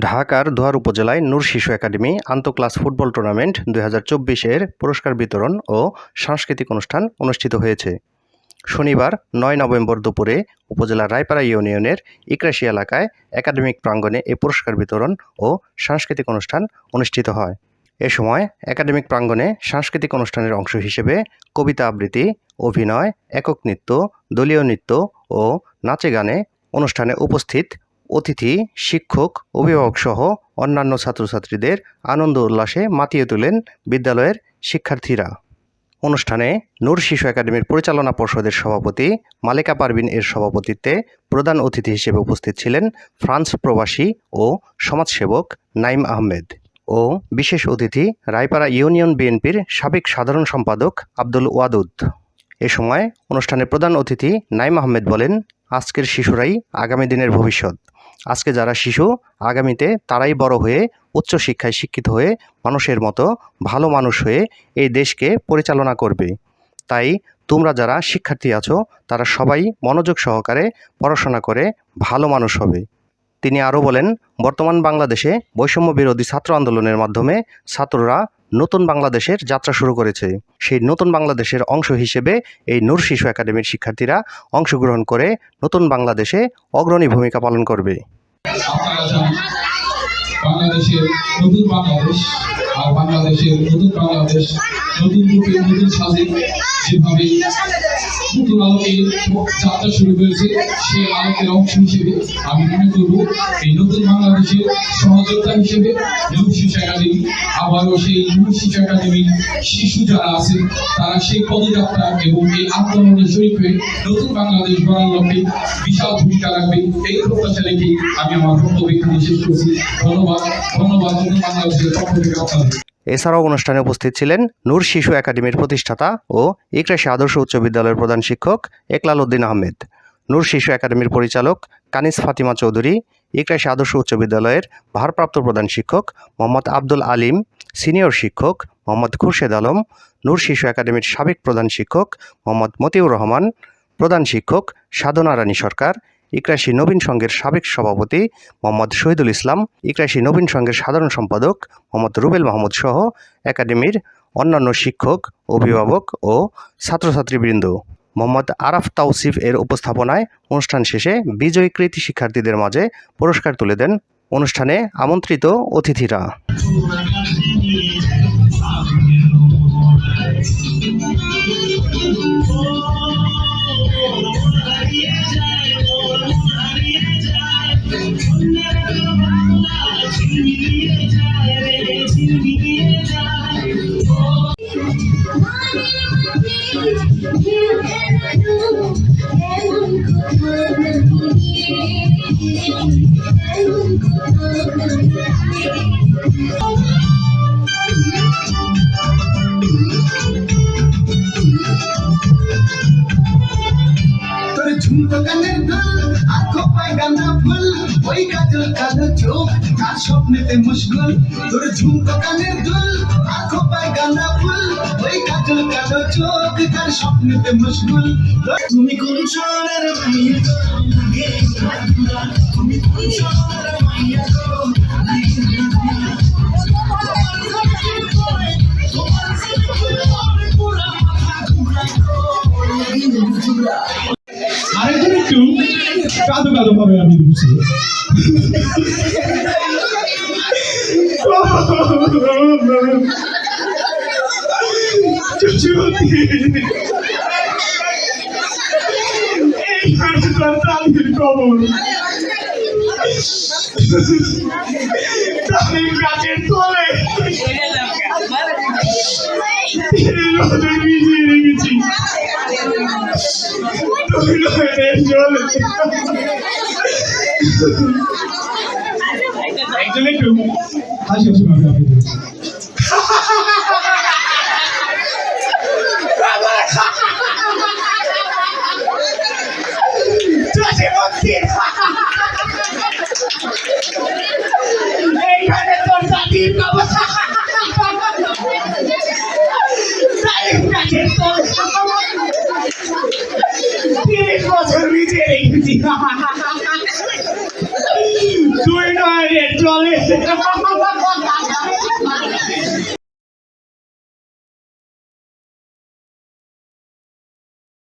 ঢাকার দোহার উপজেলায় নূর শিশু একাডেমি আন্তঃক্লাস ফুটবল টুর্নামেন্ট 2024-এর পুরস্কার বিতরণ ও সাংস্কৃতিক অনুষ্ঠান অনুষ্ঠিত হয়েছে। শনিবার 9 নভেম্বর দুপুরে উপজেলার রায়পাড়া ইউনিয়নের ইকরাশি এলাকায় একাডেমিক প্রাঙ্গণে এ পুরস্কার বিতরণ ও সাংস্কৃতিক অনুষ্ঠান অনুষ্ঠিত হয়। এ সময় একাডেমিক প্রাঙ্গণে সাংস্কৃতিক অনুষ্ঠানের অংশ হিসেবে কবিতা আবৃত্তি, অভিনয়, একক নৃত্য, দলীয় নৃত্য ও নাচে গানে অনুষ্ঠানে উপস্থিত অতিথি, শিক্ষক, অভিভাবকসহ অন্যান্য ছাত্রছাত্রীদের আনন্দ উল্লাসে মাতিয়ে তোলেন বিদ্যালয়ের শিক্ষার্থীরা। অনুষ্ঠানে নূর শিশু একাডেমির পরিচালনা পর্ষদের সভাপতি মালেকা পারভিন এর সভাপতিত্বে প্রধান অতিথি হিসেবে উপস্থিত ছিলেন ফ্রান্স প্রবাসী ও সমাজসেবক নাইম আহমেদ ও বিশেষ অতিথি রায়পাড়া ইউনিয়ন বিএনপির সাবেক সাধারণ সম্পাদক আব্দুল ওয়াদুদ। এ সময় অনুষ্ঠানে প্রধান অতিথি নাইম আহমেদ বলেন, আজকের শিশুরাই আগামী দিনের ভবিষ্যৎ। আজকে যারা শিশু, আগামীতে তারাই বড় হয়ে উচ্চশিক্ষায় শিক্ষিত হয়ে মানুষের মতো ভালো মানুষ হয়ে এই দেশকে পরিচালনা করবে। তাই তোমরা যারা শিক্ষার্থী আছো তারা সবাই মনোযোগ সহকারে পড়াশোনা করে ভালো মানুষ হবে। তিনি আরও বলেন, বর্তমান বাংলাদেশে বৈষম্য বিরোধী ছাত্র আন্দোলনের মাধ্যমে ছাত্ররা নতুন বাংলাদেশের যাত্রা শুরু করেছে। সেই নতুন বাংলাদেশের অংশ হিসেবে এই নূর শিশু একাডেমির শিক্ষার্থীরা অংশগ্রহণ করে নতুন বাংলাদেশে অগ্রণী ভূমিকা পালন করবে। বাংলাদেশের নতুন বাংলাদেশ আর বাংলাদেশের নতুন বাংলাদেশ নতুন রূপে নতুন সাজে যেভাবে নতুন আলোকে যাত্রা শুরু হয়েছে, সেই আলোকের অংশ হিসেবে আমি মনে করব এই নতুন বাংলাদেশের সহযোগিতা হিসেবে নূর শিশু একাডেমি, আবারও সেই নূর শিশু একাডেমির শিশু যারা আছে তারা সেই পদযাত্রা এবং এই আন্দোলনে শরীক হয়ে নতুন বাংলাদেশ গড়ার লক্ষ্যে বিশাল ভূমিকা রাখবে। এই প্রত্যাশা রেখে আমি আমার বক্তব্য এখানে শেষ করছি। ধন্যবাদ নতুন বাংলাদেশের পক্ষ থেকে আপনাদের। এছাড়াও অনুষ্ঠানে উপস্থিত ছিলেন নূর শিশু একাডেমির প্রতিষ্ঠাতা ও ইকরাশি আদর্শ উচ্চ বিদ্যালয়ের প্রধান শিক্ষক একলাল উদ্দিন আহমেদ, নূর শিশু একাডেমির পরিচালক কানিস ফাতিমা চৌধুরী, ইকরাশি আদর্শ উচ্চ বিদ্যালয়ের ভারপ্রাপ্ত প্রধান শিক্ষক মোহাম্মদ আব্দুল আলিম, সিনিয়র শিক্ষক মোহাম্মদ খুরশেদ আলম, নূর শিশু একাডেমির সাবেক প্রধান শিক্ষক মোহাম্মদ মতিউর রহমান, প্রধান শিক্ষক সাধনা রানী সরকার, ইকরাশি নবীন সংঘের সাবেক সভাপতি মোহাম্মদ শহীদুল ইসলাম, ইকরাশি নবীন সংঘের সাধারণ সম্পাদক মোহাম্মদ রুবেল মাহমুদ সহ একাডেমির অন্যান্য শিক্ষক, অভিভাবক ও ছাত্রছাত্রীবৃন্দ। মোহাম্মদ আরাফ তাওসিফ এর উপস্থাপনায় অনুষ্ঠান শেষে বিজয়ী কৃতী শিক্ষার্থীদের মাঝে পুরস্কার তুলে দেন অনুষ্ঠানে আমন্ত্রিত অতিথিরা। ঝুমকানের দুল আঁখো পায় গাঁদা ফুল, ওই কাজল কালো চোখ তার স্বপ্নেতে মুশগুল। তোর ঝুমকানের দুল আঁখো পায় গাঁদা ফুল, ওই কাজল কালো চোখ তার স্বপ্নেতে মুশগুল। তুমি কোন শহরের মাইয়া গো, তুমি কোন শহরের মাইয়া গো, আরেকজন একটু কাঁদো কাঁদো ভাবে আমি বুঝছি। গাছের তলে ভিজিয়ে রেখেছি একজন একটু হাসি হাসি ভাবে আপনি এইখানে তোর দাদির বাবা 30 বছর ভিজে রেখেছি। 2 নয় চলে